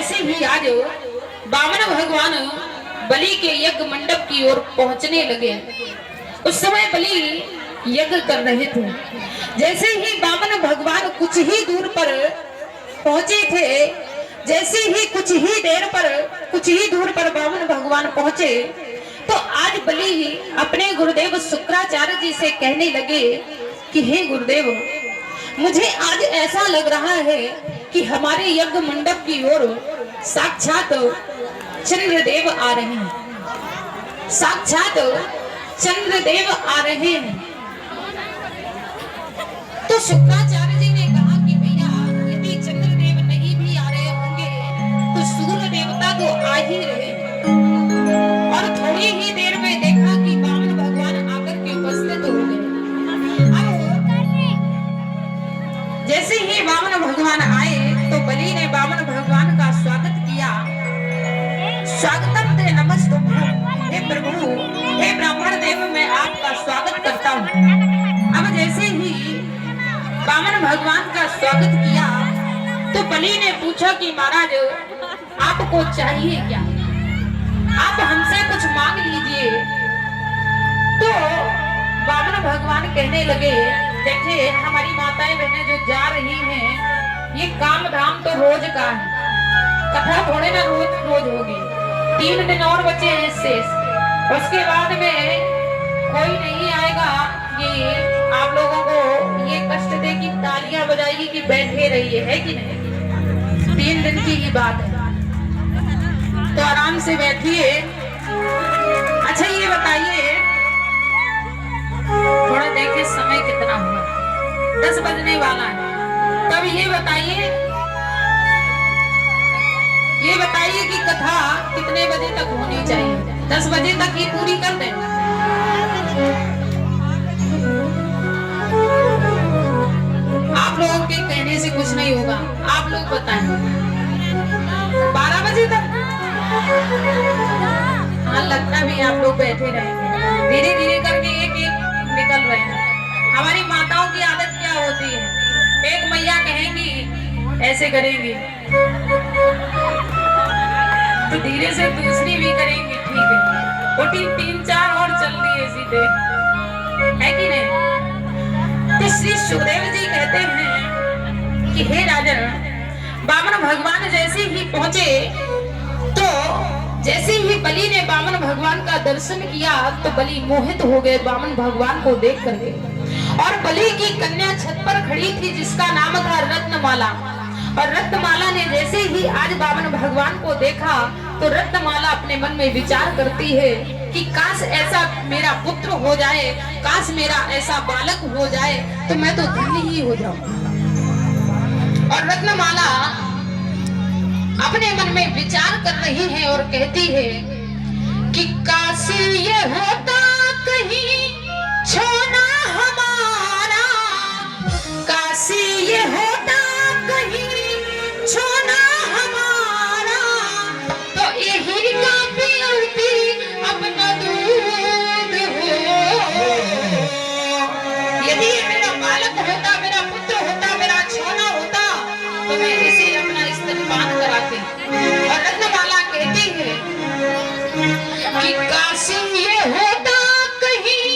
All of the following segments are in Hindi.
जैसे ही आज वामन भगवान बलि के यज्ञ मंडप की ओर पहुंचने लगे, उस समय बलि यज्ञ कर रहे थे। जैसे ही वामन भगवान कुछ ही दूर पर पहुंचे थे, जैसे ही कुछ ही दूर पर वामन भगवान पहुंचे, तो आज बलि अपने गुरुदेव शुक्राचार्य जी से कहने लगे कि हे गुरुदेव, मुझे आज ऐसा लग रहा है कि हमारे यज्ञ मंडप की ओर साक्षात चंद्रदेव आ रहे हैं, साक्षात चंद्रदेव आ रहे हैं। तो शुक्राचार्य जी ने कहा कि भैया, यदि चंद्रदेव नहीं भी आ रहे होंगे तो सूर्य देवता तो आ ही रहे। और थोड़ी ही देर में देखा कि वामन भगवान आकर के उपस्थित हो गए। जैसे ही वामन भगवान आए तो बलि ने वामन भगवान का स्वागत किया। स्वागतम ते नमस्तुभ्यं, हे प्रभु, हे ब्राह्मण देव, मैं आपका स्वागत करता हूँ। अब जैसे ही वामन भगवान का स्वागत किया तो बलि ने पूछा कि महाराज, आपको चाहिए क्या? आप हमसे कुछ मांग लीजिए। तो वामन भगवान कहने लगे, देखिए हमारी माताएं बहनें जो जा रही हैं, ये काम धाम तो रोज का है, कथा थोड़े ना रोज रोज होगी। 3 दिन और बचे हैं शेष, उसके बाद में कोई नहीं आएगा कि आप लोगों को ये कष्ट दे कि तालियां बजाइए कि बैठे रहिए, है कि नहीं? 3 दिन की ही बात है, तो आराम से बैठिए। अच्छा ये बताइए, थोड़ा देखिए समय कितना हुआ, 10 बजने वाला है। तब ये बताइए कि कथा कितने बजे तक होनी चाहिए? 10 बजे तक ही पूरी कर दें। आप लोगों के कहने से कुछ नहीं होगा, आप लोग बताएं। 12 बजे तक? हाँ, लगता भी आप लोग बैठे रहेंगे, धीरे धीरे करके एक एक निकल रहे हैं। हमारी माताओं की आदत क्या होती है, एक मैया कहेंगी ऐसे करेंगी तो धीरे से दूसरी भी करेंगी, ठीक है, वो 3-4 और चल रही है सीधे, है कि नहीं? तो श्री सुखदेव जी कहते हैं कि हे राजन, वामन भगवान जैसे ही पहुंचे तो जैसे ही बलि ने वामन भगवान का दर्शन किया तो बलि मोहित हो गए वामन भगवान को देख करके। और बलि की कन्या छत पर खड़ी थी जिसका नाम था रत्नमाला। और रत्नमाला ने जैसे ही आज वामन भगवान को देखा तो रत्नमाला अपने मन में विचार करती है कि काश ऐसा मेरा पुत्र हो जाए, काश मेरा ऐसा बालक हो जाए तो मैं तो धन्य ही हो जाऊं। और रत्नमाला अपने मन में विचार कर रही है और कहती है कि काश ये होता कहीं छोना हमारा, काश ये होता कहीं छोना हमारा, तो यही का पीती अपना दूध हो। यदि मेरा बालक होता, मेरा पुत्र होता, मेरा छोना होता तो मैं इसे अपना स्तनपान कराती। और रत्नमाला कहती है कि काश ये होता कहीं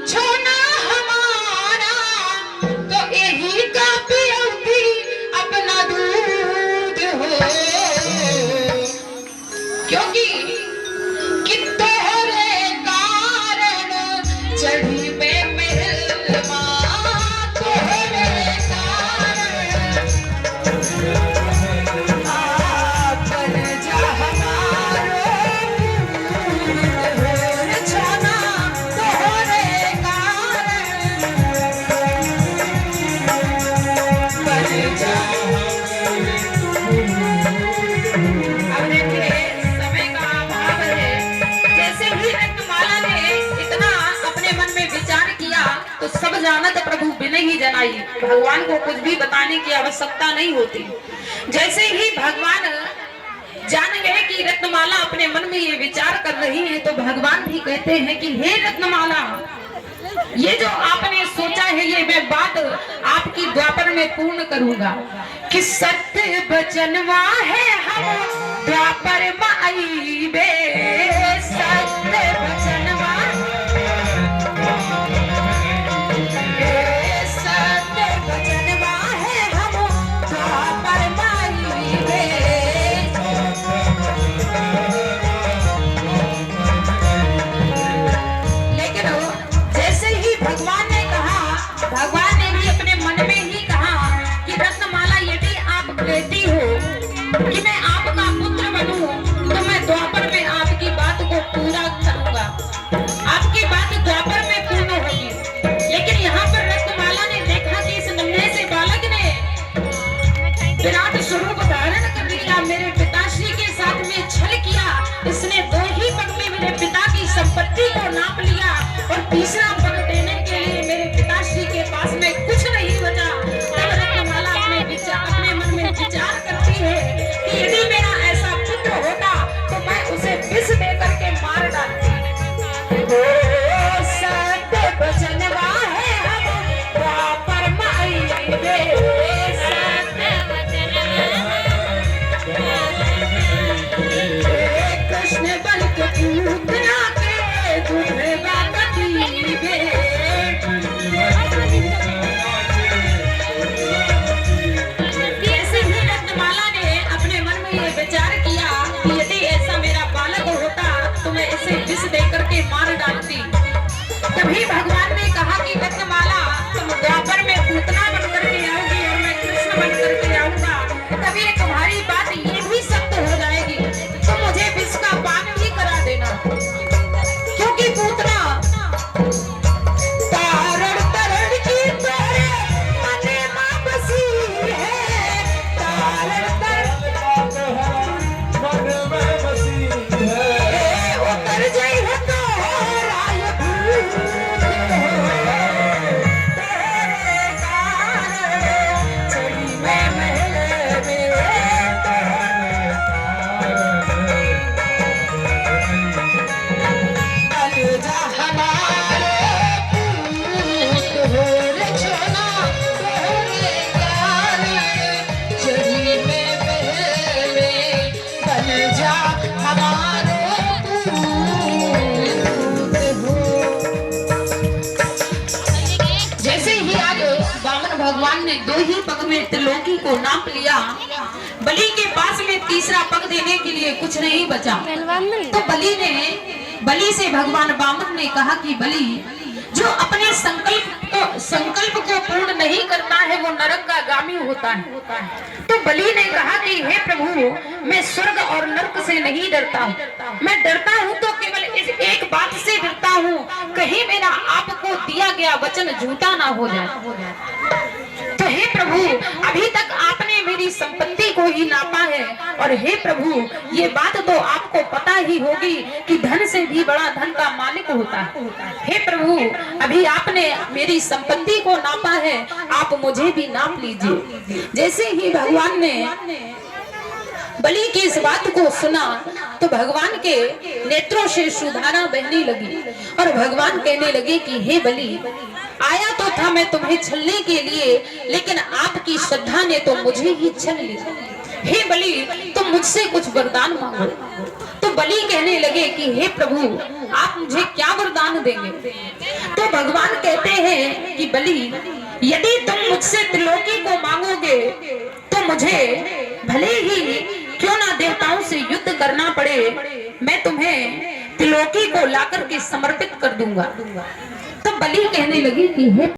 छोना हमारा, तो यही का पीती अपना दूध हो। क्योंकि कि तोहरे कारण चढ़ी पे महलमा, तोहरे कारण आपन जा हमारो छोना, तोहरे कारण बन जा। अब देखिए समय का अभाव है। जैसे ही रत्नमाला ने इतना अपने मन में विचार किया तो सब जानत प्रभु बिना ही जनाई, भगवान को कुछ भी बताने की आवश्यकता नहीं होती। जैसे ही भगवान जान गए कि रत्नमाला अपने मन में ये विचार कर रही है तो भगवान भी कहते हैं कि हे रत्नमाला, ये जो आपने सोचा है ये मैं बात आपकी द्वापर में पूर्ण करूंगा कि सत्य वचनवा है हम द्वापर माई बे, सत्य वचनवा सत्य वचनवा है हम द्वापर माई बे। लेकिन जैसे ही भगवान ने कहा, भगवान ने भी अपने मन में ही कहा कि रत्नमाला यदि आप कहती हो कि मैं आपका पुत्र बनूं तो मैं द्वापर में आपकी बात को पूरा करूंगा, आपकी बात द्वापर में पूर्ण होगी। लेकिन यहाँ पर रत्नमाला ने देखा कि इस नन्हे से बालक ने विराट स्वरूप धारण कर लिया, मेरे पिताश्री के साथ में छल किया, इसने 2 ही पग में मेरे पिता की संपत्ति को नाप लिया और तीसरा पग देने के लिए मेरे पिताश्री के पास में कुछ नहीं बचा। तब रत्नमाला अपने मन में विचार करती है कि यदि मेरा ऐसा पुत्र होता तो मैं उसे विष दे करके मार डालती। सत्य वचनवा है हम द्वापर माई बे, सत्य कृष्ण बल के पूतना के दूधवा कटी बे। विचार किया कि यदि ऐसा मेरा बालक होता तो मैं इसे विष देकर के मार डालती। तभी भगवान ने कहा कि रत्नमाला तुम द्वापर में पूतना बन करके आओगी और मैं कृष्ण बन करके आऊंगा, तभी तुम्हारी बात ये भी सत्य हो जाएगी, तो मुझे विष का पान भी करा देना। क्योंकि पूतना तारण तरण की तेरे मने मां बसी है, तारण तरण उतर जाई है तो राय भूत तेरे कारण चली मैं महल में, बन जा हमारे पूत हो रे छोना तेरे कारण चली मैं महल में, बन जा हमारे जैसे ही आज वामन भगवान ने 2 ही पग में त्रिलोकी को नाप लिया, बलि के पास में तीसरा पग देने के लिए कुछ नहीं बचा। तो बलि से भगवान वामन ने कहा कि बलि जो अपने संकल्प को पूर्ण नहीं करता है वो नरक का गामी होता है। तो बलि ने कहा कि हे प्रभु मैं स्वर्ग और नरक से नहीं डरता हूँ, मैं डरता हूँ तो केवल इस एक बात से डरता हूँ, कहीं मेरा आपको दिया गया वचन झूठा ना हो जाए। तो हे प्रभु अभी तक आपने मेरी संपत्ति को ही नापा है, और हे प्रभु ये बात तो आपको पता ही होगी कि धन से भी बड़ा धन का मालिक होता है। हे प्रभु अभी आपने मेरी संपत्ति को नापा है, आप मुझे भी नाप लीजिए। जैसे ही भगवान ने बलि की इस बात को सुना तो भगवान के नेत्रों से सुधारा बहने लगी और भगवान कहने लगे कि हे बलि आया तो था मैं तुम्हें छलने के लिए, लेकिन आपकी श्रद्धा ने तो मुझे ही छल लिया। हे बलि तुम मुझसे कुछ वरदान मांगो। तो बलि कहने लगे कि हे प्रभु आप मुझे क्या वरदान देंगे। तो भगवान कहते हैं कि बलि यदि तुम मुझसे त्रिलोकी को मांगोगे तो मुझे भले ही क्यों ना देवताओं से युद्ध करना पड़े, मैं तुम्हें त्रिलोकी को लाकर के समर्पित कर दूंगा। तो बलि कहने लगी कि हे